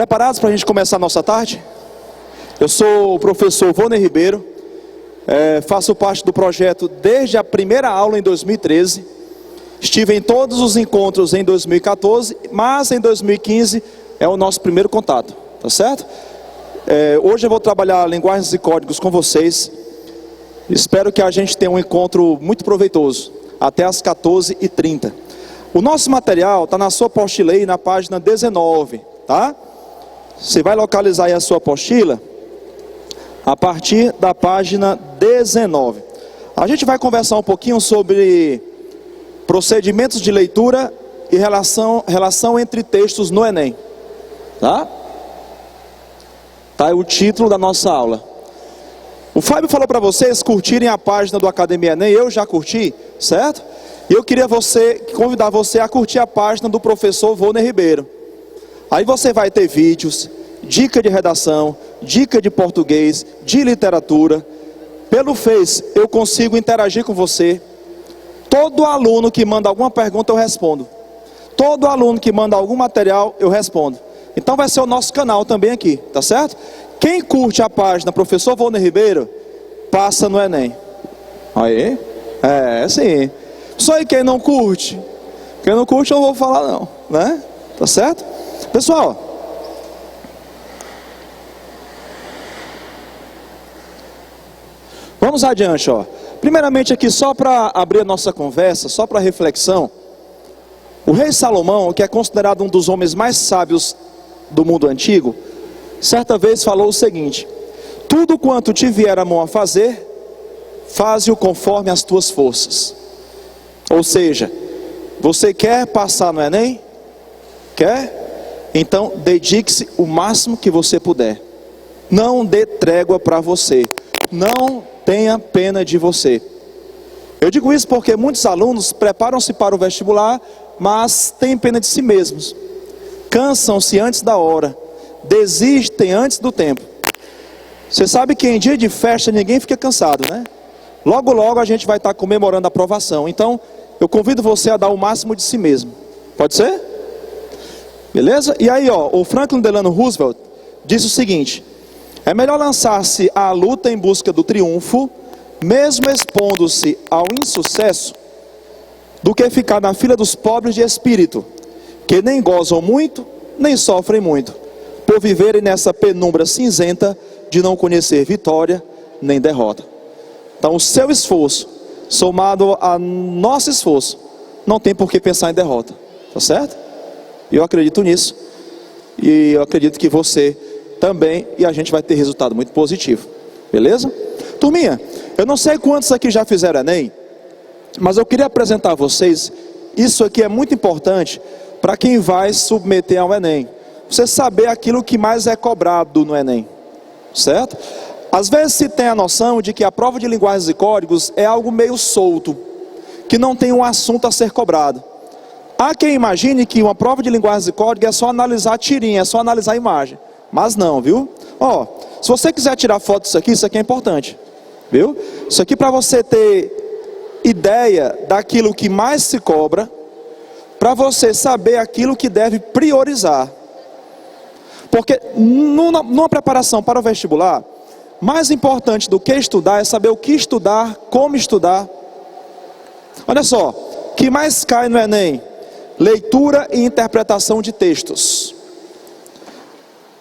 Preparados para a gente começar a nossa tarde? Eu sou o professor Vôner Ribeiro, faço parte do projeto desde a primeira aula em 2013, estive em todos os encontros em 2014, mas em 2015 é o nosso primeiro contato, tá certo? Hoje eu vou trabalhar linguagens e códigos com vocês, espero que a gente tenha um encontro muito proveitoso, até às 14h30. O nosso material está na sua apostila aí, na página 19, tá? Você vai localizar aí a sua apostila a partir da página 19. A gente vai conversar um pouquinho sobre procedimentos de leitura e relação entre textos no Enem. Tá? Tá aí o título da nossa aula. O Fábio falou para vocês curtirem a página do Academia Enem, eu já curti, certo? E eu queria convidar você a curtir a página do professor Vôner Ribeiro. Aí você vai ter vídeos, dica de redação, dica de português, de literatura. Pelo Face eu consigo interagir com você. Todo aluno que manda alguma pergunta eu respondo. Todo aluno que manda algum material eu respondo. Então vai ser o nosso canal também aqui, tá certo? Quem curte a página Professor Vôner Ribeiro, passa no Enem. Aí? Sim. Só aí quem não curte eu não vou falar não, né? Tá certo? Pessoal, vamos adiante, ó. Primeiramente aqui, só para abrir a nossa conversa, só para reflexão, o rei Salomão, que é considerado um dos homens mais sábios do mundo antigo, certa vez falou o seguinte: tudo quanto te vier a mão a fazer, faze-o conforme as tuas forças. Ou seja, você quer passar no Enem? Quer? Então dedique-se o máximo que você puder. Não dê trégua para você. Não tenha pena de você. Eu digo isso porque muitos alunos preparam-se para o vestibular, mas têm pena de si mesmos. Cansam-se antes da hora. Desistem antes do tempo. Você sabe que em dia de festa ninguém fica cansado, né? Logo logo a gente vai estar comemorando a aprovação. Então eu convido você a dar o máximo de si mesmo. Pode ser? Beleza? E aí, ó, o Franklin Delano Roosevelt disse o seguinte: é melhor lançar-se à luta em busca do triunfo, mesmo expondo-se ao insucesso, do que ficar na fila dos pobres de espírito, que nem gozam muito, nem sofrem muito, por viverem nessa penumbra cinzenta de não conhecer vitória nem derrota. Então o seu esforço, somado ao nosso esforço, não tem por que pensar em derrota, tá certo? Eu acredito nisso, e eu acredito que você também, e a gente vai ter resultado muito positivo, beleza? Turminha, eu não sei quantos aqui já fizeram Enem, mas eu queria apresentar a vocês, isso aqui é muito importante para quem vai submeter ao Enem, você saber aquilo que mais é cobrado no Enem, certo? Às vezes se tem a noção de que a prova de linguagens e códigos é algo meio solto, que não tem um assunto a ser cobrado. Há quem imagine que uma prova de linguagens e códigos é só analisar a tirinha, é só analisar a imagem. Mas não, viu? Ó, se você quiser tirar foto disso aqui é importante, viu? Isso aqui para você ter ideia daquilo que mais se cobra, para você saber aquilo que deve priorizar. Porque numa preparação para o vestibular, mais importante do que estudar é saber o que estudar, como estudar. Olha só, o que mais cai no Enem? Leitura e interpretação de textos,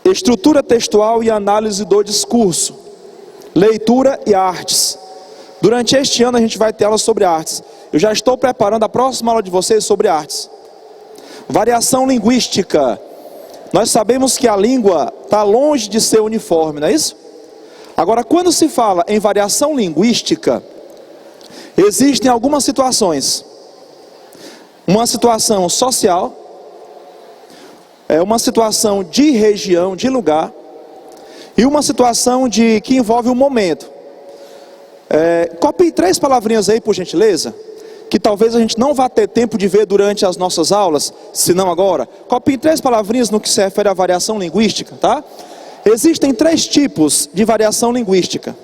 estrutura textual e análise do discurso, leitura e artes. Durante este ano a gente vai ter aula sobre artes. Eu já estou preparando a próxima aula de vocês sobre artes. Variação linguística. Nós sabemos que a língua está longe de ser uniforme, não é isso? Agora, quando se fala em variação linguística, existem algumas situações. Uma situação social, uma situação de região, de lugar, e uma situação que envolve um momento. Copie 3 palavrinhas aí, por gentileza, que talvez a gente não vá ter tempo de ver durante as nossas aulas, se não agora. Copie 3 palavrinhas no que se refere à variação linguística, tá? Existem 3 tipos de variação linguística.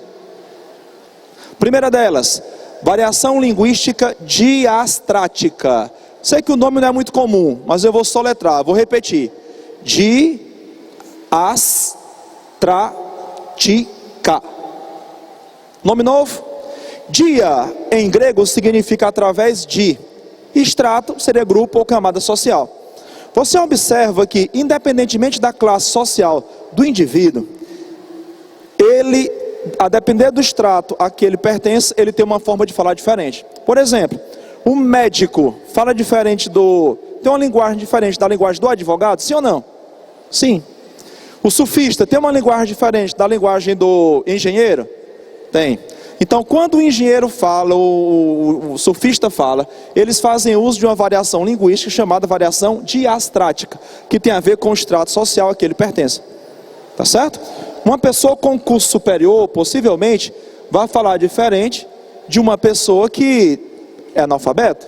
Primeira delas, variação linguística diastrática. Sei que o nome não é muito comum, mas eu vou soletrar, vou repetir. Astratica. Nome novo? Dia, em grego, significa através de. Estrato seria grupo ou camada social. Você observa que, independentemente da classe social do indivíduo, ele, a depender do extrato a que ele pertence, ele tem uma forma de falar diferente. Por exemplo, o médico fala diferente tem uma linguagem diferente da linguagem do advogado, sim ou não? Sim. O surfista tem uma linguagem diferente da linguagem do engenheiro? Tem. Então, quando o engenheiro fala, o surfista fala, eles fazem uso de uma variação linguística chamada variação diastrática, que tem a ver com o extrato social a que ele pertence. Tá certo? Uma pessoa com curso superior, possivelmente, vai falar diferente de uma pessoa que é analfabeto.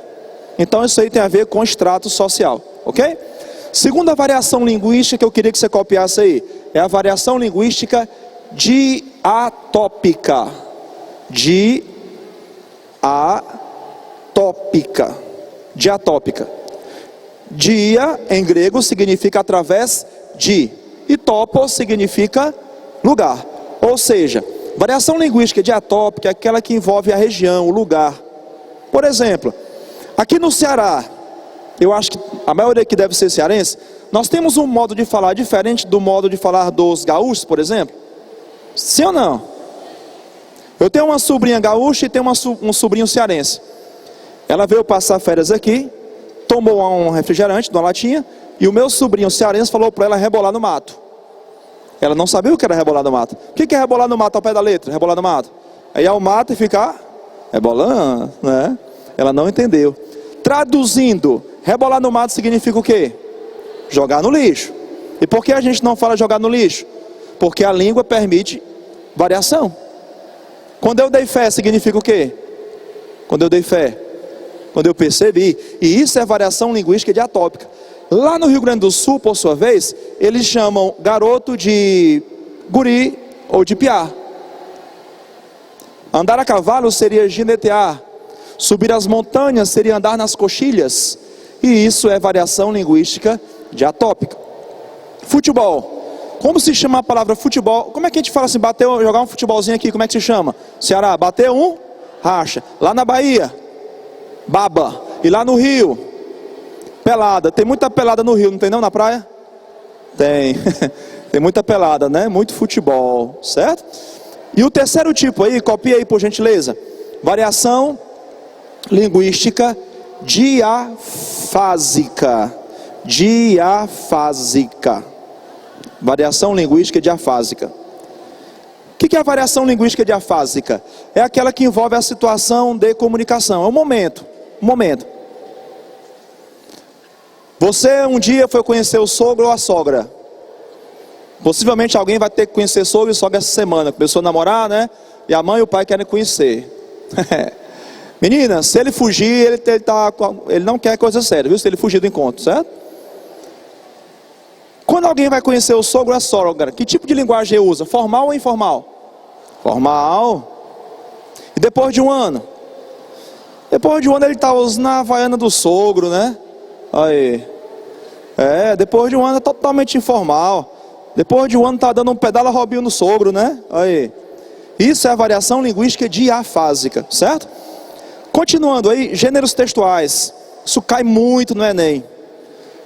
Então, isso aí tem a ver com extrato social, ok? Segunda variação linguística que eu queria que você copiasse aí, é a variação linguística diatópica. Diatópica. Dia, em grego, significa através de. E topos significa lugar. Ou seja, variação linguística diatópica é aquela que envolve a região, o lugar. Por exemplo, aqui no Ceará, eu acho que a maioria aqui deve ser cearense, nós temos um modo de falar diferente do modo de falar dos gaúchos, por exemplo. Sim ou não? Eu tenho uma sobrinha gaúcha e tenho um sobrinho cearense. Ela veio passar férias aqui, tomou um refrigerante de uma latinha, e o meu sobrinho cearense falou para ela rebolar no mato. Ela não sabia o que era rebolar no mato. O que é rebolar no mato ao pé da letra? Rebolar no mato. Aí é o mato e ficar rebolando, né? Ela não entendeu. Traduzindo, rebolar no mato significa o quê? Jogar no lixo. E por que a gente não fala jogar no lixo? Porque a língua permite variação. Quando eu dei fé, significa o quê? Quando eu dei fé, quando eu percebi. E isso é variação linguística diatópica. Lá no Rio Grande do Sul, por sua vez, eles chamam garoto de guri ou de piá. Andar a cavalo seria ginetear. Subir as montanhas seria andar nas coxilhas. E isso é variação linguística diatópica. Futebol. Como se chama a palavra futebol? Como é que a gente fala assim, jogar um futebolzinho aqui, como é que se chama? Ceará, bater um, racha. Lá na Bahia, baba. E lá no Rio, pelada. Tem muita pelada no Rio, não tem não na praia? Tem. Tem muita pelada, né? Muito futebol, certo? E o terceiro tipo aí, copia aí por gentileza. Variação linguística diafásica. Diafásica. Variação linguística diafásica. O que é a variação linguística diafásica? É aquela que envolve a situação de comunicação. É um momento. Você um dia foi conhecer o sogro ou a sogra. Possivelmente alguém vai ter que conhecer sogro e sogra essa semana. Começou a namorar, né? E a mãe e o pai querem conhecer. Menina, se ele fugir, ele não quer coisa séria, viu? Se ele fugir do encontro, certo? Quando alguém vai conhecer o sogro ou a sogra, que tipo de linguagem usa? Formal ou informal? Formal. E depois de um ano? Depois de um ano ele está usando a havaiana do sogro, né? Aí. Depois de um ano é totalmente informal. Depois de um ano está dando um pedala robinho no sogro, né? Aí. Isso é a variação linguística diafásica, certo? Continuando aí, gêneros textuais. Isso cai muito no Enem.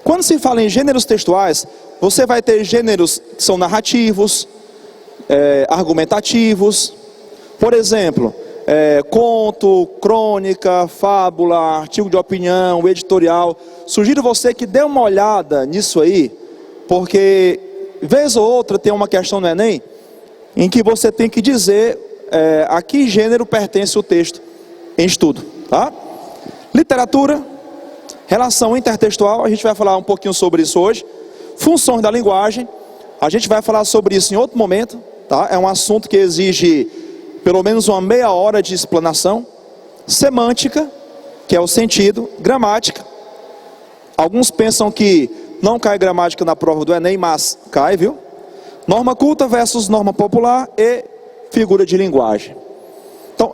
Quando se fala em gêneros textuais, você vai ter gêneros que são narrativos, argumentativos. Por exemplo, conto, crônica, fábula, artigo de opinião, editorial. Sugiro você que dê uma olhada nisso aí, porque vez ou outra tem uma questão no Enem em que você tem que dizer a que gênero pertence o texto em estudo, tá? Literatura, relação intertextual, a gente vai falar um pouquinho sobre isso hoje. Funções da linguagem, a gente vai falar sobre isso em outro momento, tá? É um assunto que exige pelo menos uma meia hora de explanação. Semântica, que é o sentido. Gramática, alguns pensam que não cai gramática na prova do Enem, mas cai, viu? Norma culta versus norma popular e figura de linguagem. Então,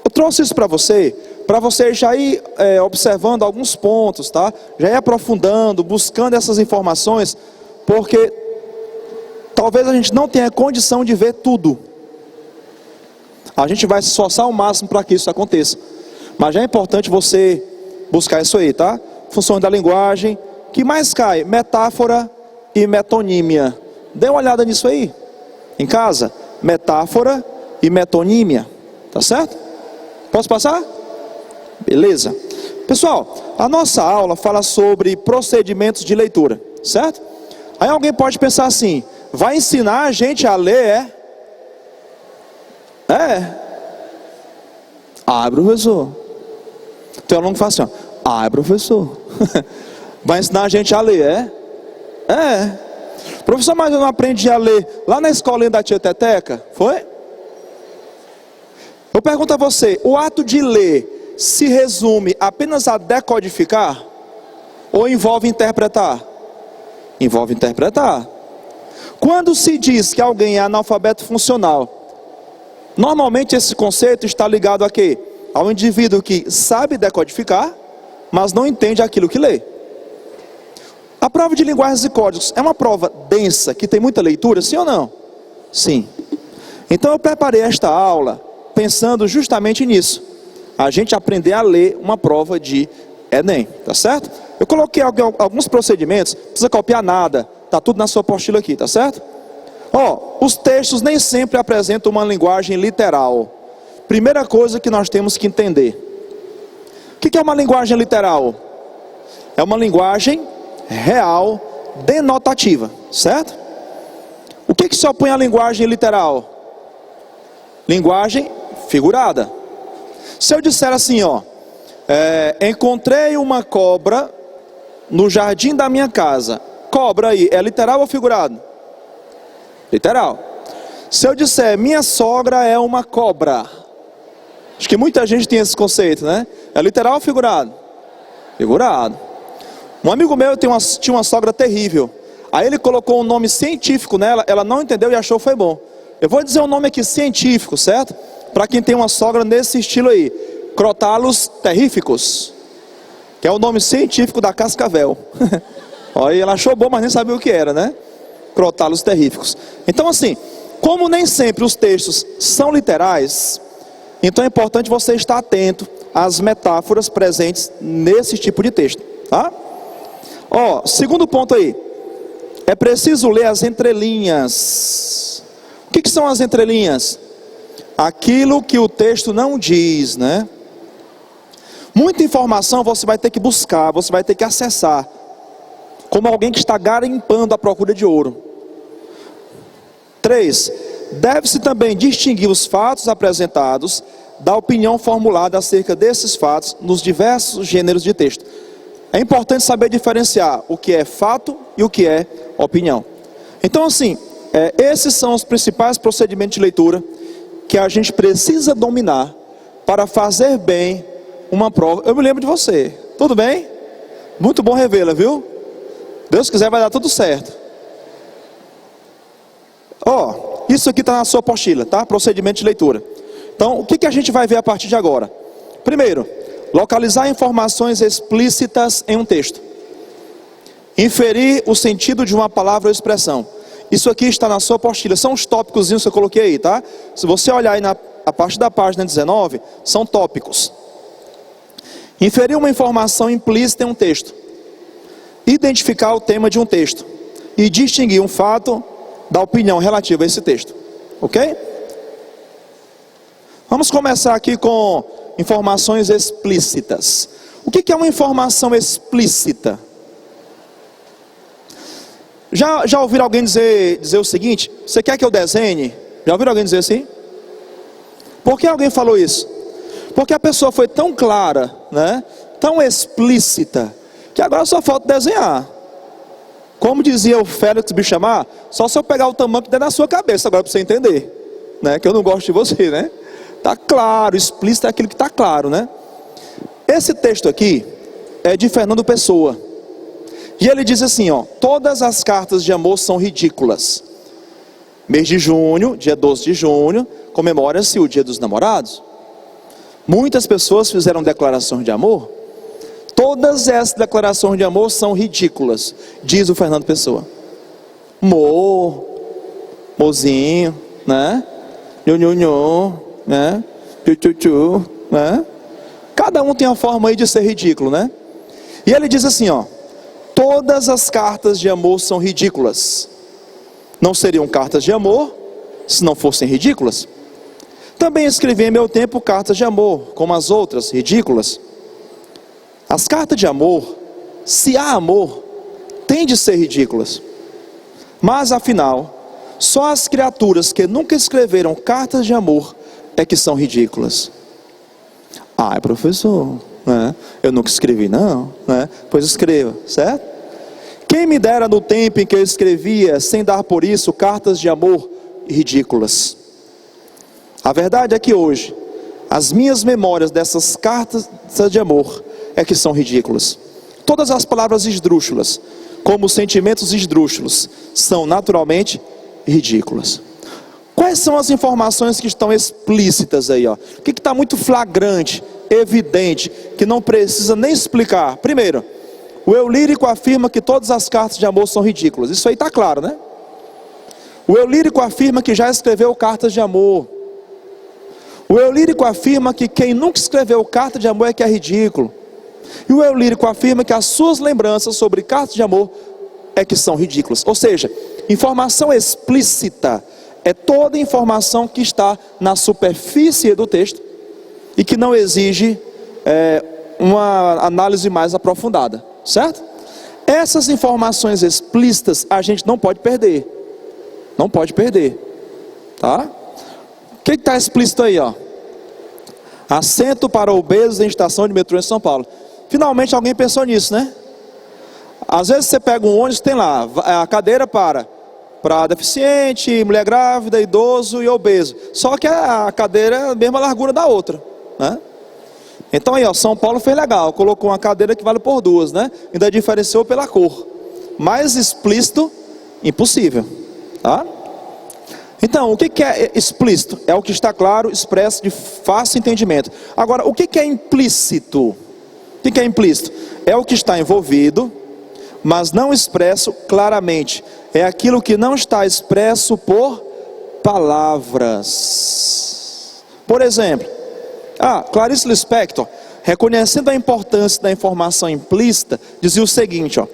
eu trouxe isso para você já ir observando alguns pontos, tá? Já ir aprofundando, buscando essas informações, porque Talvez a gente não tenha condição de ver tudo. A gente vai se esforçar ao máximo para que isso aconteça. Mas já é importante você buscar isso aí, tá? Funções da linguagem. Que mais cai? Metáfora e metonímia. Dê uma olhada nisso aí, em casa. Metáfora e metonímia. Tá certo? Posso passar? Beleza. Pessoal, a nossa aula fala sobre procedimentos de leitura, certo? Aí alguém pode pensar assim: vai ensinar a gente a ler, professor. Tem aluno que fala assim, ó, professor. Vai ensinar a gente a ler, Professor, mas eu não aprendi a ler lá na escolinha da tia Teteca? Foi? Eu pergunto a você, o ato de ler se resume apenas a decodificar? Ou envolve interpretar? Envolve interpretar. Quando se diz que alguém é analfabeto funcional, normalmente esse conceito está ligado a quê? Ao indivíduo que sabe decodificar, mas não entende aquilo que lê. A prova de linguagens e códigos é uma prova densa, que tem muita leitura, sim ou não? Sim. Então eu preparei esta aula pensando justamente nisso. A gente aprender a ler uma prova de Enem, tá certo? Eu coloquei alguns procedimentos, não precisa copiar nada, tá tudo na sua apostila aqui, tá certo? Os textos nem sempre apresentam uma linguagem literal. Primeira coisa que nós temos que entender. O que é uma linguagem literal? É uma linguagem real denotativa, certo? O que se opõe à linguagem literal? Linguagem figurada. Se eu disser assim, encontrei uma cobra no jardim da minha casa. Cobra aí, é literal ou figurado? Literal. Se eu disser, minha sogra é uma cobra. Acho que muita gente tem esse conceito, né? É literal ou figurado? Figurado. Um amigo meu tinha uma sogra terrível. Aí ele colocou um nome científico nela, ela não entendeu e achou que foi bom. Eu vou dizer um nome aqui científico, certo? Para quem tem uma sogra nesse estilo aí. Crotalus terríficos. Que é o nome científico da cascavel. Aí ela achou bom, mas nem sabia o que era, né? Crotalus terríficos. Então assim, como nem sempre os textos são literais, então é importante você estar atento às metáforas presentes nesse tipo de texto, tá? Segundo ponto aí, é preciso ler as entrelinhas. O que são as entrelinhas? Aquilo que o texto não diz, né? Muita informação você vai ter que buscar, você vai ter que acessar, como alguém que está garimpando à procura de ouro. 3. Deve-se também distinguir os fatos apresentados da opinião formulada acerca desses fatos nos diversos gêneros de texto. É importante saber diferenciar o que é fato e o que é opinião. Então assim, esses são os principais procedimentos de leitura que a gente precisa dominar para fazer bem uma prova. Eu me lembro de você, tudo bem? Muito bom revê-la, viu? Deus quiser vai dar tudo certo. Isso aqui está na sua apostila, tá? Procedimento de leitura. Então, o que a gente vai ver a partir de agora? Primeiro, localizar informações explícitas em um texto. Inferir o sentido de uma palavra ou expressão. Isso aqui está na sua apostila. São os tópicos que eu coloquei aí, tá? Se você olhar aí a partir da página 19, são tópicos. Inferir uma informação implícita em um texto. Identificar o tema de um texto. E distinguir um fato da opinião relativa a esse texto. Ok? Vamos começar aqui com informações explícitas. O que é uma informação explícita? Já ouviram alguém dizer o seguinte: você quer que eu desenhe? Já ouviram alguém dizer assim? Por que alguém falou isso? Porque a pessoa foi tão clara, né? Tão explícita, que agora só falta desenhar. Como dizia o Félix Bichamar, só se eu pegar o tamanho que der na sua cabeça agora para você entender, né? Que eu não gosto de você, né? Tá claro, explícito é aquilo que está claro, né? Esse texto aqui é de Fernando Pessoa. E ele diz assim, todas as cartas de amor são ridículas. Mês de junho, dia 12 de junho, comemora-se o Dia dos Namorados. Muitas pessoas fizeram declarações de amor. Todas essas declarações de amor são ridículas, diz o Fernando Pessoa. Amor, Ozinho, né? Nho, né? Tchu, né? Cada um tem uma forma aí de ser ridículo, né? E ele diz assim, ó: todas as cartas de amor são ridículas. Não seriam cartas de amor se não fossem ridículas. Também escrevi em meu tempo cartas de amor, como as outras, ridículas. As cartas de amor, se há amor, têm de ser ridículas. Mas afinal, só as criaturas que nunca escreveram cartas de amor é que são ridículas. Ah, professor, né? Eu nunca escrevi não, né? Pois escreva, certo? Quem me dera no tempo em que eu escrevia, sem dar por isso, cartas de amor ridículas. A verdade é que hoje, as minhas memórias dessas cartas de amor é que são ridículas. Todas as palavras esdrúxulas, como os sentimentos esdrúxulos, são naturalmente ridículas. Quais são as informações que estão explícitas aí, ó? O que está muito flagrante, evidente, que não precisa nem explicar? Primeiro, o eu lírico afirma que todas as cartas de amor são ridículas. Isso aí está claro, né? O eu lírico afirma que já escreveu cartas de amor. O eu lírico afirma que quem nunca escreveu carta de amor é que é ridículo. E o eu lírico afirma que as suas lembranças sobre cartas de amor é que são ridículas. Ou seja, informação explícita é toda informação que está na superfície do texto e que não exige uma análise mais aprofundada, certo? Essas informações explícitas a gente não pode perder. Não pode perder, tá? O que está explícito aí, ó? Assento para obesos em estação de metrô em São Paulo. Finalmente alguém pensou nisso, né? Às vezes você pega um ônibus, tem lá a cadeira para deficiente, mulher grávida, idoso e obeso. Só que a cadeira é a mesma largura da outra, né? Então aí, ó, São Paulo fez legal, colocou uma cadeira que vale por duas, né? Ainda diferenciou pela cor. Mais explícito, impossível, tá? Então, o que é explícito? É o que está claro, expresso, de fácil entendimento. Agora, o que é implícito? O que é implícito? É o que está envolvido, mas não expresso claramente. É aquilo que não está expresso por palavras. Por exemplo, Clarice Lispector, reconhecendo a importância da informação implícita, dizia o seguinte, ó: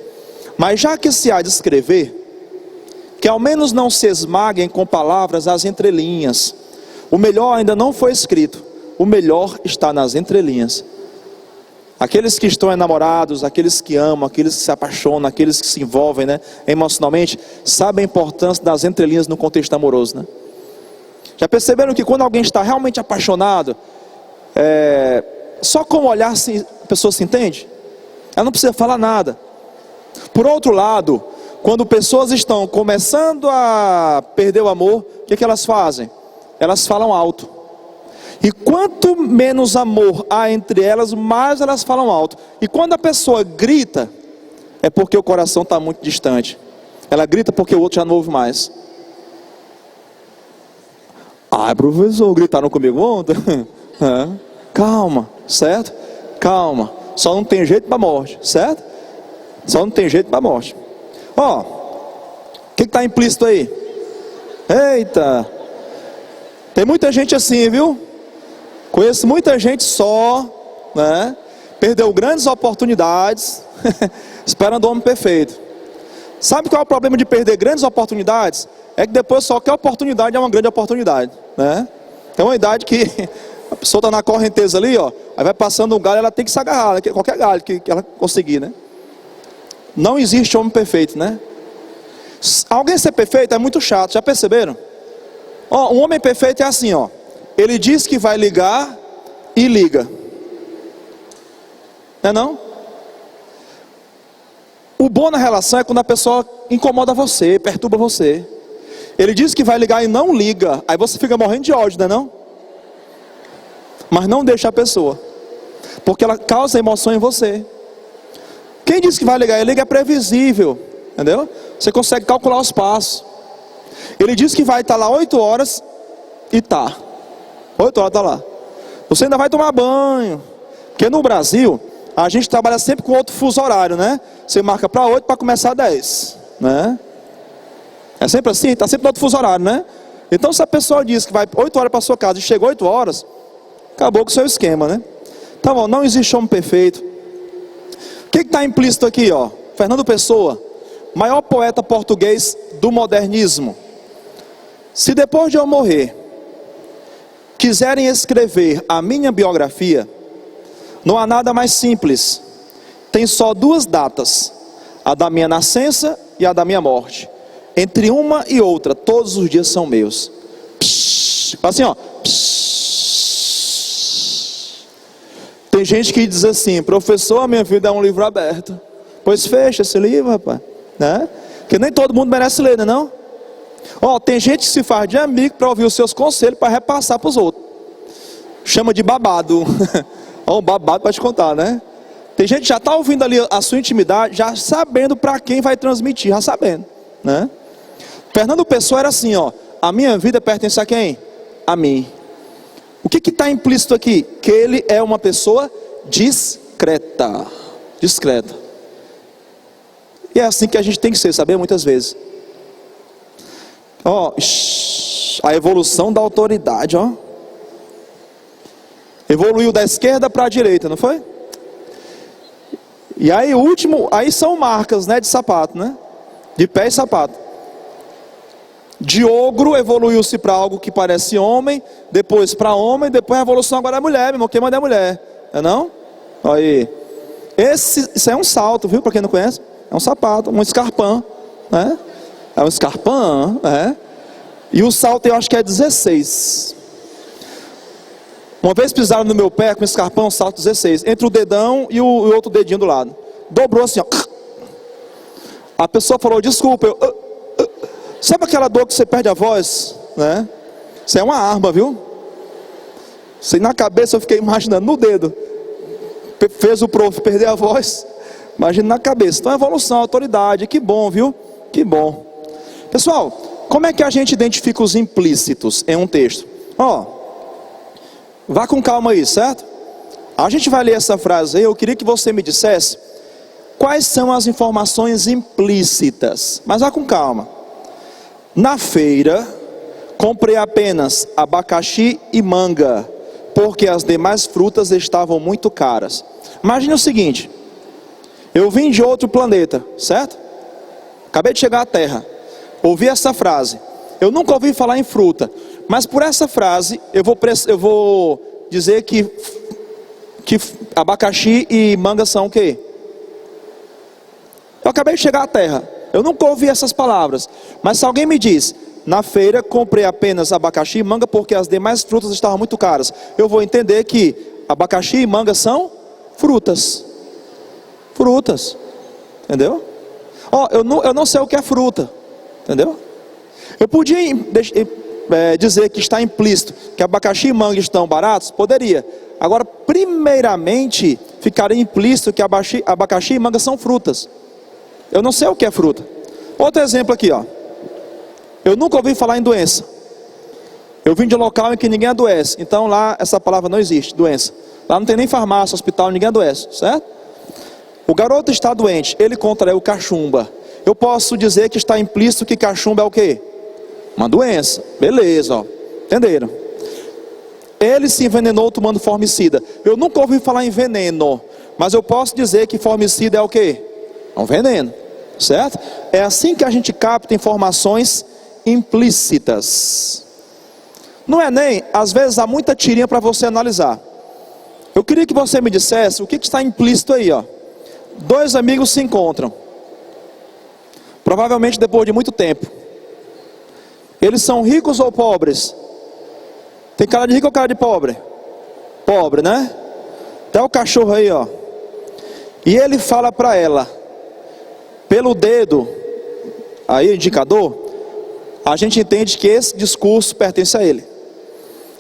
mas já que se há de escrever, que ao menos não se esmaguem com palavras as entrelinhas. O melhor ainda não foi escrito, o melhor está nas entrelinhas. Aqueles que estão enamorados, aqueles que amam, aqueles que se apaixonam, aqueles que se envolvem, né, emocionalmente, sabem a importância das entrelinhas no contexto amoroso, né? Já perceberam que quando alguém está realmente apaixonado, só com o olhar a pessoa se entende? Ela não precisa falar nada. Por outro lado, quando pessoas estão começando a perder o amor, o que elas fazem? Elas falam alto. E quanto menos amor há entre elas, mais elas falam alto. E quando a pessoa grita, é porque o coração está muito distante. Ela grita porque o outro já não ouve mais. Professor, gritaram comigo ontem? Calma, certo? Calma. Só não tem jeito para a morte, certo? Só não tem jeito para a morte. O que está implícito aí? Eita! Tem muita gente assim, viu? Conheço muita gente só, né? Perdeu grandes oportunidades, esperando o homem perfeito. Sabe qual é o problema de perder grandes oportunidades? É que depois só qualquer oportunidade é uma grande oportunidade, né? Tem uma idade que a pessoa está na correnteza ali, ó, aí vai passando um galho, ela tem que se agarrar, né? Qualquer galho que ela conseguir, né? Não existe homem perfeito, né? Alguém ser perfeito é muito chato, já perceberam? Um homem perfeito é assim, ó. Ele diz que vai ligar e liga. Não é não? O bom na relação é quando a pessoa incomoda você, perturba você. Ele diz que vai ligar e não liga. Aí você fica morrendo de ódio, não é não? Mas não deixa a pessoa, porque ela causa emoção em você. Quem diz que vai ligar e liga é previsível, entendeu? Você consegue calcular os passos. Ele diz que vai estar lá 8 horas e tá. 8 horas está lá. Você ainda vai tomar banho. Porque no Brasil, a gente trabalha sempre com outro fuso horário, né? Você marca para 8 para começar 10, né? É sempre assim? Está sempre no outro fuso horário, né? Então se a pessoa diz que vai 8 horas para sua casa e chegou 8 horas, acabou com o seu esquema, né? Tá bom, não existe homem perfeito. O que está implícito aqui, ó? Fernando Pessoa, maior poeta português do modernismo. Se depois de eu morrer quiserem escrever a minha biografia, não há nada mais simples. Tem só 2 datas, a da minha nascença e a da minha morte. Entre uma e outra, todos os dias são meus. Psh, assim, ó. Psh. Tem gente que diz assim: professor, a minha vida é um livro aberto. Pois fecha esse livro, rapaz, né? Porque nem todo mundo merece ler, não? Ó, tem gente que se faz de amigo para ouvir os seus conselhos, para repassar para os outros. Chama de babado. Ó, um babado para te contar, né? Tem gente que já está ouvindo ali a sua intimidade, já sabendo para quem vai transmitir, já sabendo, né? Fernando Pessoa era assim, ó: a minha vida pertence a quem? A mim. O que está implícito aqui? Que ele é uma pessoa discreta. Discreta. E é assim que a gente tem que ser, sabe? Muitas vezes. Ó, a evolução da autoridade, ó. Evoluiu da esquerda para a direita, não foi? E aí o último, aí são marcas, né, de sapato, né? De pé e sapato. De ogro evoluiu-se para algo que parece homem, depois para homem, depois a evolução agora é mulher, meu irmão. Quem manda é mulher, não? Olha aí. Isso é um salto, viu? Para quem não conhece, é um sapato, um escarpão, né? É um escarpão, né? E o salto eu acho que é 16. Uma vez pisaram no meu pé com escarpão, salto 16, entre o dedão e o outro dedinho do lado. Dobrou assim, ó. A pessoa falou: desculpa, sabe aquela dor que você perde a voz, né? Isso é uma arma, viu? Isso na cabeça eu fiquei imaginando, no dedo. Fez o prof perder a voz. Imagina na cabeça. Então evolução, autoridade, que bom, viu? Que bom. Pessoal, como é que a gente identifica os implícitos em um texto? Ó, vá com calma aí, certo? A gente vai ler essa frase aí, eu queria que você me dissesse quais são as informações implícitas. Mas vá com calma. Na feira, comprei apenas abacaxi e manga, porque as demais frutas estavam muito caras. Imagine o seguinte: eu vim de outro planeta, certo? Acabei de chegar à Terra, ouvi essa frase. Eu nunca ouvi falar em fruta, mas por essa frase eu vou dizer que abacaxi e manga são o quê? Eu acabei de chegar à Terra, eu nunca ouvi essas palavras, mas se alguém me diz: na feira comprei apenas abacaxi e manga porque as demais frutas estavam muito caras, eu vou entender que abacaxi e manga são frutas. Frutas, entendeu? Ó, eu não sei o que é fruta, entendeu? Eu podia dizer que está implícito que abacaxi e manga estão baratos? Poderia. Agora, primeiramente, ficaria implícito que abacaxi e manga são frutas. Eu não sei o que é fruta. Outro exemplo aqui, ó. Eu nunca ouvi falar em doença. Eu vim de um local em que ninguém adoece. Então lá essa palavra não existe, doença. Lá não tem nem farmácia, hospital, ninguém adoece, certo? O garoto está doente, ele contraiu cachumba. Eu posso dizer que está implícito que cachumba é o quê? Uma doença. Beleza, ó. Entenderam? Ele se envenenou tomando formicida. Eu nunca ouvi falar em veneno, mas eu posso dizer que formicida é o quê? É um veneno, certo? É assim que a gente capta informações implícitas. No Enem, às vezes há muita tirinha para você analisar. Eu queria que você me dissesse o que está implícito aí, ó. 2 amigos se encontram, provavelmente depois de muito tempo. Eles são ricos ou pobres? Tem cara de rico ou cara de pobre? Pobre, né? Até o cachorro aí, ó. E ele fala para ela, pelo dedo, aí indicador, a gente entende que esse discurso pertence a ele.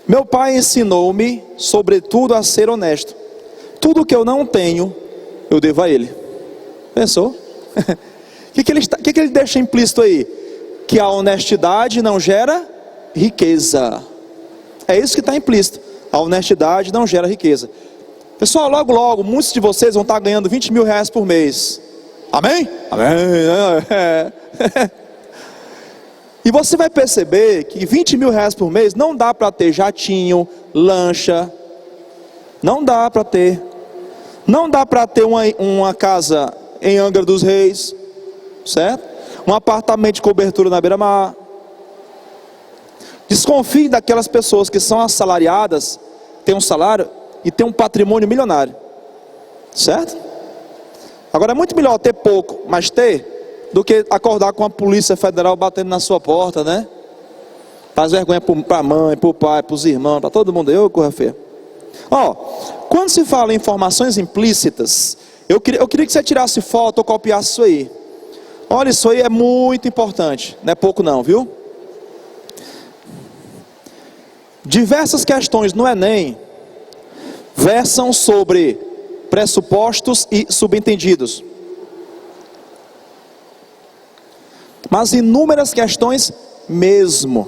Meu pai ensinou-me, sobretudo, a ser honesto. Tudo que eu não tenho, eu devo a ele. Pensou? O que ele deixa implícito aí? Que a honestidade não gera riqueza. É isso que está implícito. A honestidade não gera riqueza. Pessoal, logo logo, muitos de vocês vão estar ganhando 20 mil reais por mês. Amém? Amém. E você vai perceber que 20 mil reais por mês não dá para ter jatinho, lancha, não dá para ter. Não dá para ter uma casa em Angra dos Reis, certo? Um apartamento de cobertura na beira-mar. Desconfie daquelas pessoas que são assalariadas, têm um salário e têm um patrimônio milionário, certo? Agora é muito melhor ter pouco, mas ter, do que acordar com a Polícia Federal batendo na sua porta, né? Faz vergonha para a mãe, para o pai, para os irmãos, para todo mundo. Eu corro feio. Ó, quando se fala em informações implícitas, eu queria que você tirasse foto ou copiasse isso aí. Olha, isso aí é muito importante, não é pouco não, viu? Diversas questões no Enem versam sobre pressupostos e subentendidos. Mas inúmeras questões mesmo.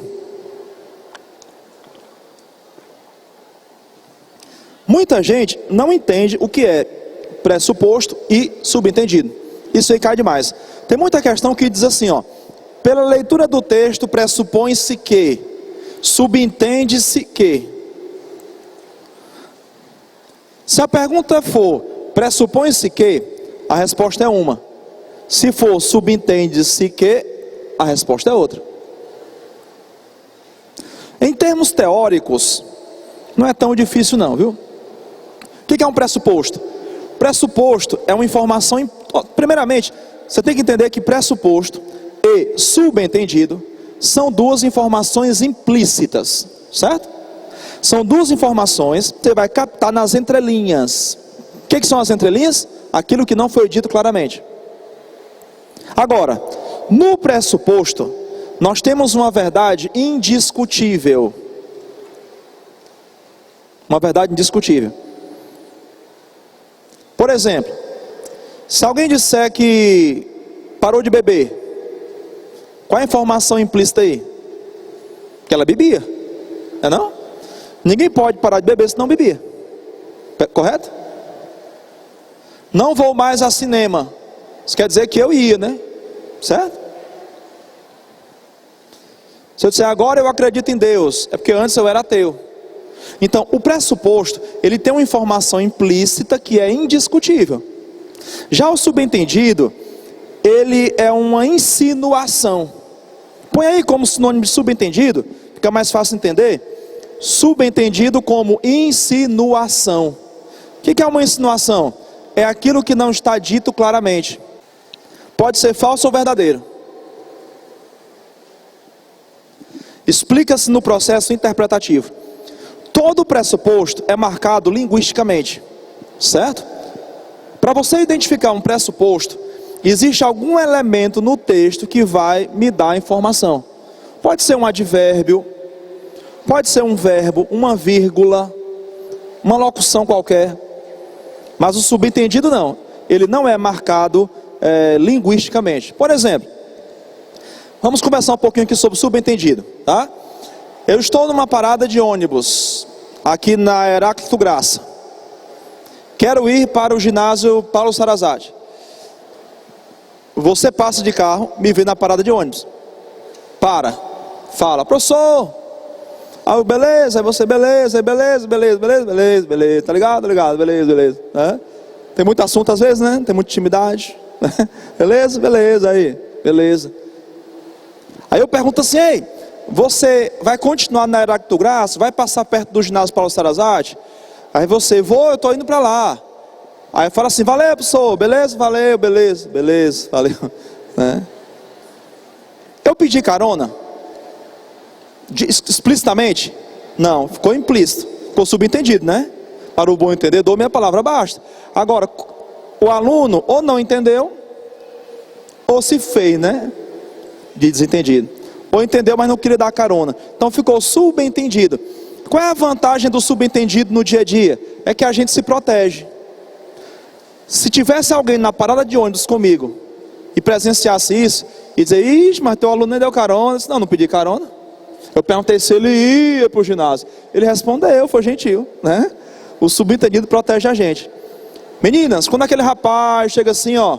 Muita gente não entende o que é pressuposto e subentendido. Isso aí cai demais. Tem muita questão que diz assim, ó: pela leitura do texto pressupõe-se que, subentende-se que. Se a pergunta for pressupõe-se que, a resposta é uma. Se for subentende-se que, a resposta é outra. Em termos teóricos, não é tão difícil não, viu? O que é um pressuposto? Pressuposto é uma informação. Primeiramente, você tem que entender que pressuposto e subentendido são duas informações implícitas, certo? São duas informações que você vai captar nas entrelinhas. O que são as entrelinhas? Aquilo que não foi dito claramente. Agora, no pressuposto, nós temos uma verdade indiscutível. Uma verdade indiscutível. Por exemplo, se alguém disser que parou de beber, qual é a informação implícita aí? Que ela bebia, não é não? Ninguém pode parar de beber se não bebia, correto? Não vou mais a cinema, isso quer dizer que eu ia, né? Certo? Se eu disser agora eu acredito em Deus, é porque antes eu era ateu. Então, o pressuposto, ele tem uma informação implícita que é indiscutível. Já o subentendido, ele é uma insinuação. Põe aí como sinônimo de subentendido, fica mais fácil entender. Subentendido como insinuação. O que é uma insinuação? É aquilo que não está dito claramente. Pode ser falso ou verdadeiro. Explica-se no processo interpretativo. Todo pressuposto é marcado linguisticamente, certo? Para você identificar um pressuposto, existe algum elemento no texto que vai me dar a informação. Pode ser um advérbio, pode ser um verbo, uma vírgula, uma locução qualquer. Mas o subentendido não, ele não é marcado linguisticamente. Por exemplo, vamos conversar um pouquinho aqui sobre o subentendido, tá? Eu estou numa parada de ônibus, aqui na Heráclito Graça. Quero ir para o ginásio Paulo Sarazate. Você passa de carro, me vê na parada de ônibus. Para, fala, professor. Aí beleza, aí você, beleza, tá ligado, beleza. Né? Tem muito assunto às vezes, né? Tem muita intimidade. Beleza, aí, beleza. Aí eu pergunto assim, ei, você vai continuar na Heráclito Graça? Vai passar perto do ginásio Paulo Sarazate? Aí você, eu estou indo para lá. Aí fala assim, valeu professor, beleza, valeu, beleza, valeu. Né? Eu pedi carona? Explicitamente? Não, ficou implícito, ficou subentendido, né? Para o bom entendedor, minha palavra basta. Agora, o aluno ou não entendeu, ou se fez, né? De desentendido. Ou entendeu, mas não queria dar carona. Então ficou subentendido. Qual é a vantagem do subentendido no dia a dia? É que a gente se protege. Se tivesse alguém na parada de ônibus comigo e presenciasse isso, e dizer, ixi, mas teu aluno nem deu carona. Eu disse, não pedi carona. Eu perguntei se ele ia para o ginásio. Ele respondeu, foi gentil, né? O subentendido protege a gente. Meninas, quando aquele rapaz chega assim, ó,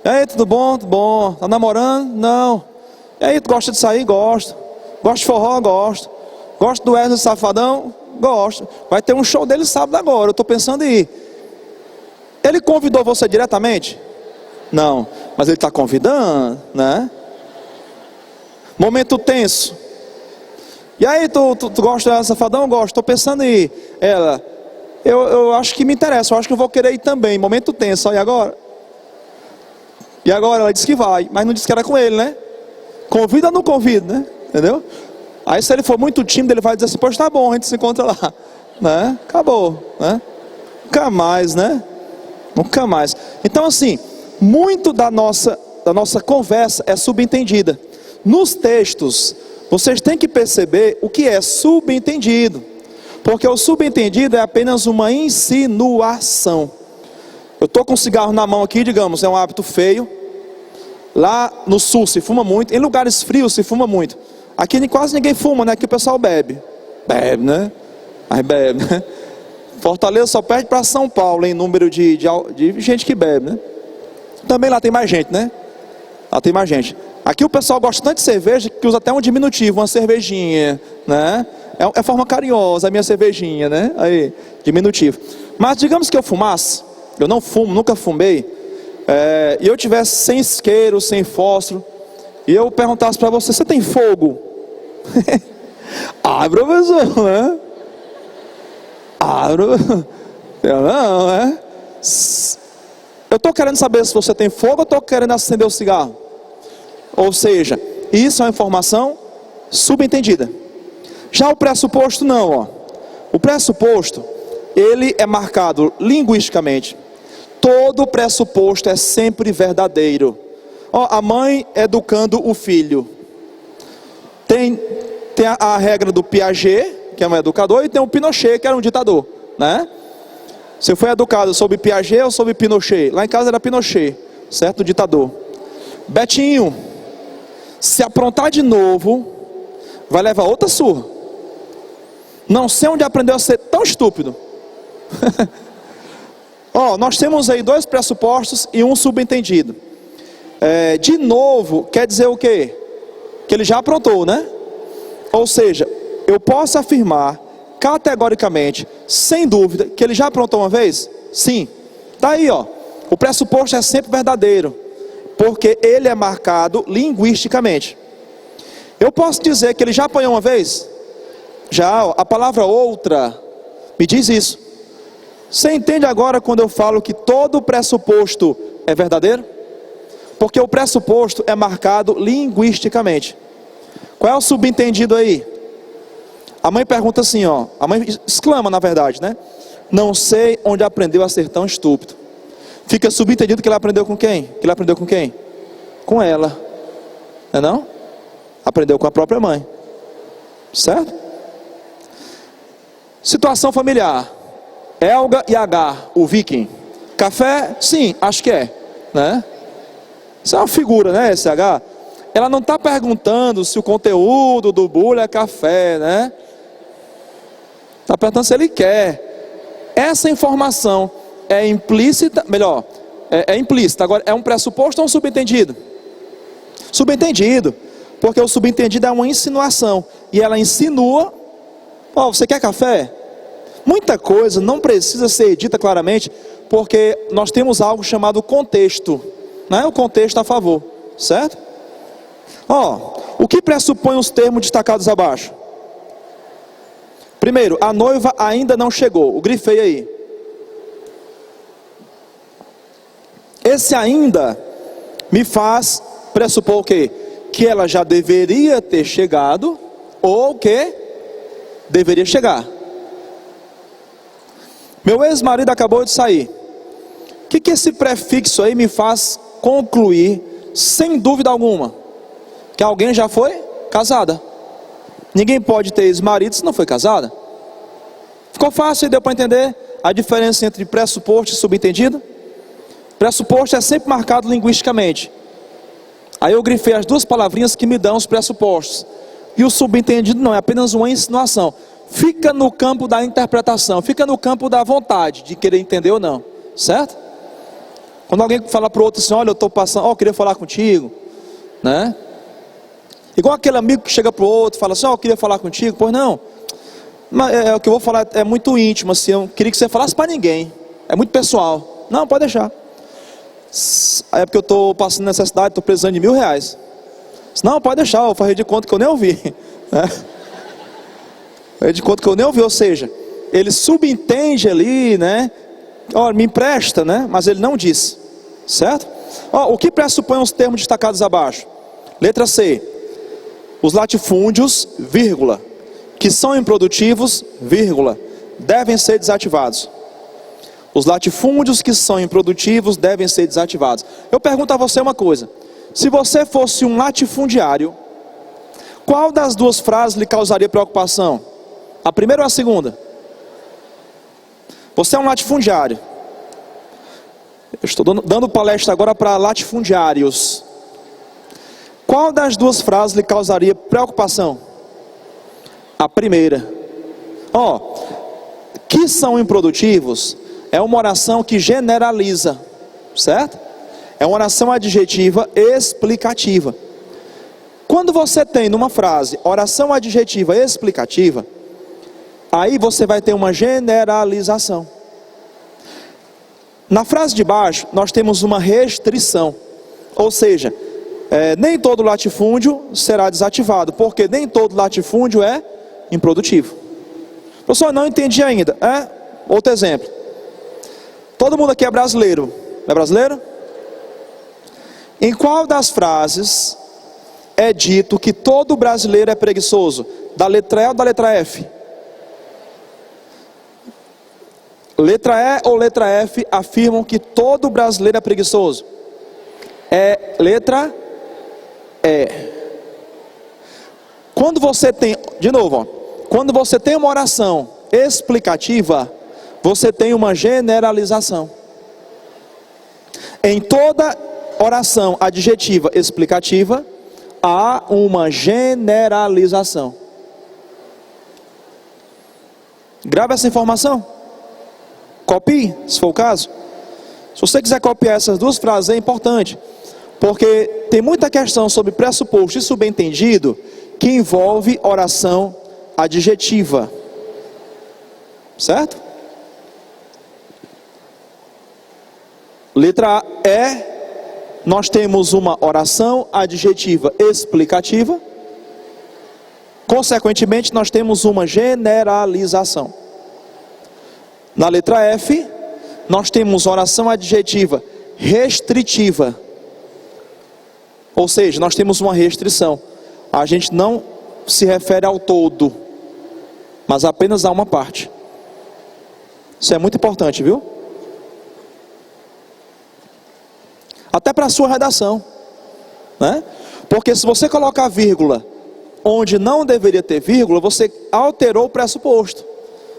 ei, tudo bom? Tá namorando? Não. E aí, tu gosta de sair? Gosto. Gosta de forró? Gosto. Gosto do Wesley Safadão? Gosto. Vai ter um show dele sábado agora, eu estou pensando em ir. Ele convidou você diretamente? Não, mas ele está convidando, né? Momento tenso. E aí, tu gosta do Safadão? Gosto, estou pensando em ir. Ela, eu acho que me interessa, eu acho que eu vou querer ir também. Momento tenso, e agora? E agora ela disse que vai, mas não disse que era com ele, né? Convida ou não convida, né? Entendeu? Aí se ele for muito tímido, ele vai dizer assim, pois tá bom, a gente se encontra lá, né? Acabou, né? Nunca mais, né? Nunca mais. Então assim, muito da nossa conversa é subentendida. Nos textos, vocês têm que perceber o que é subentendido, porque o subentendido é apenas uma insinuação. Eu estou com um cigarro na mão aqui, digamos, é um hábito feio. Lá no sul se fuma muito, em lugares frios se fuma muito. Aqui quase ninguém fuma, né? Aqui o pessoal bebe. Bebe, né? Mas bebe, né? Fortaleza só perde para São Paulo em número de gente que bebe, né? Também lá tem mais gente, né? Lá tem mais gente. Aqui o pessoal gosta tanto de cerveja que usa até um diminutivo, uma cervejinha, né? É forma carinhosa, a minha cervejinha, né? Aí, diminutivo. Mas digamos que eu fumasse, eu não fumo, nunca fumei, e eu tivesse sem isqueiro, sem fósforo, e eu perguntasse para você, você tem fogo? Ah, professor, né? Ah, não, né? Eu estou querendo saber se você tem fogo ou estou querendo acender o cigarro? Ou seja, isso é uma informação subentendida. Já o pressuposto não, ó. O pressuposto, ele é marcado linguisticamente. Todo pressuposto é sempre verdadeiro. Ó, a mãe educando o filho. Tem a regra do Piaget, que é um educador, e tem o Pinochet, que era um ditador, né? Você foi educado sob Piaget ou sob Pinochet? Lá em casa era Pinochet, certo? O ditador. Betinho, se aprontar de novo, vai levar outra surra. Não sei onde aprendeu a ser tão estúpido. Ó, nós temos aí dois pressupostos e um subentendido. De novo, quer dizer o quê? Que ele já aprontou, né? Ou seja, eu posso afirmar categoricamente, sem dúvida, que ele já aprontou uma vez? Sim. Daí, ó, o pressuposto é sempre verdadeiro, porque ele é marcado linguisticamente. Eu posso dizer que ele já apanhou uma vez? Já, ó, a palavra outra me diz isso. Você entende agora quando eu falo que todo pressuposto é verdadeiro? Porque o pressuposto é marcado linguisticamente. Qual é o subentendido aí? A mãe pergunta assim, ó. A mãe exclama, na verdade, né? Não sei onde aprendeu a ser tão estúpido. Fica subentendido que ele aprendeu com quem? Que ele aprendeu com quem? Com ela. Não é não? Aprendeu com a própria mãe. Certo? Situação familiar. Elga e Agar, o viking. Café? Sim, acho que é, né? Isso é uma figura, né, esse Agar? Ela não está perguntando se o conteúdo do bolo é café, né? Está perguntando se ele quer. Essa informação é implícita, melhor, é implícita. Agora, é um pressuposto ou um subentendido? Subentendido, porque o subentendido é uma insinuação. E ela insinua, ó, você quer café? Muita coisa não precisa ser dita claramente, porque nós temos algo chamado contexto, né? O contexto a favor, certo? Ó, o que pressupõe os termos destacados abaixo? Primeiro, a noiva ainda não chegou. O grifei aí. Esse ainda me faz pressupor o quê? Que ela já deveria ter chegado ou que deveria chegar. Meu ex-marido acabou de sair. O que esse prefixo aí me faz concluir, sem dúvida alguma, que alguém já foi casada? Ninguém pode ter ex-marido se não foi casada. Ficou fácil e deu para entender a diferença entre pressuposto e subentendido? Pressuposto é sempre marcado linguisticamente. Aí eu grifei as duas palavrinhas que me dão os pressupostos. E o subentendido não, é apenas uma insinuação. Fica no campo da interpretação, fica no campo da vontade de querer entender ou não, certo? Quando alguém fala para o outro assim, olha, eu estou passando, eu queria falar contigo, né? Igual aquele amigo que chega para o outro e fala assim: eu queria falar contigo. Pois não, mas o que eu vou falar é muito íntimo, assim, eu queria que você falasse para ninguém, é muito pessoal. Não, pode deixar. É porque eu estou passando necessidade, estou precisando de R$1.000. Não, pode deixar, eu farei de conta que eu nem ouvi, né? Farei de conta que eu nem ouvi, ou seja, ele subentende ali, né? Olha, me empresta, né? Mas ele não disse, certo? O que pressupõe os termos destacados abaixo? Letra C: os latifúndios, vírgula, que são improdutivos, vírgula, devem ser desativados. Os latifúndios que são improdutivos devem ser desativados. Eu pergunto a você uma coisa: se você fosse um latifundiário, qual das duas frases lhe causaria preocupação? A primeira ou a segunda? Você é um latifundiário. Eu estou dando palestra agora para latifundiários. Qual das duas frases lhe causaria preocupação? A primeira. Que são improdutivos é uma oração que generaliza, certo? É uma oração adjetiva explicativa. Quando você tem numa frase oração adjetiva explicativa, aí você vai ter uma generalização. Na frase de baixo nós temos uma restrição, ou seja, nem todo latifúndio será desativado, porque nem todo latifúndio é improdutivo. Professor, não entendi ainda. Outro exemplo. Todo mundo aqui é brasileiro. Não é brasileiro? Em qual das frases é dito que todo brasileiro é preguiçoso? Da letra E ou da letra F? Letra E ou letra F afirmam que todo brasileiro é preguiçoso? É letra E. Quando você tem, de novo, quando você tem uma oração explicativa, você tem uma generalização. Em toda oração adjetiva explicativa, há uma generalização. Grave essa informação. Copie, se for o caso. Se você quiser copiar essas duas frases, é importante, porque tem muita questão sobre pressuposto e subentendido que envolve oração adjetiva, certo? Letra E, nós temos uma oração adjetiva explicativa, consequentemente nós temos uma generalização. Na letra F, nós temos oração adjetiva restritiva, ou seja, nós temos uma restrição. A gente não se refere ao todo, mas apenas a uma parte. Isso é muito importante, viu? Até para a sua redação, né? Porque se você colocar vírgula onde não deveria ter vírgula, você alterou o pressuposto.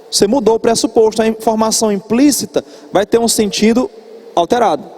Você mudou o pressuposto, a informação implícita vai ter um sentido alterado.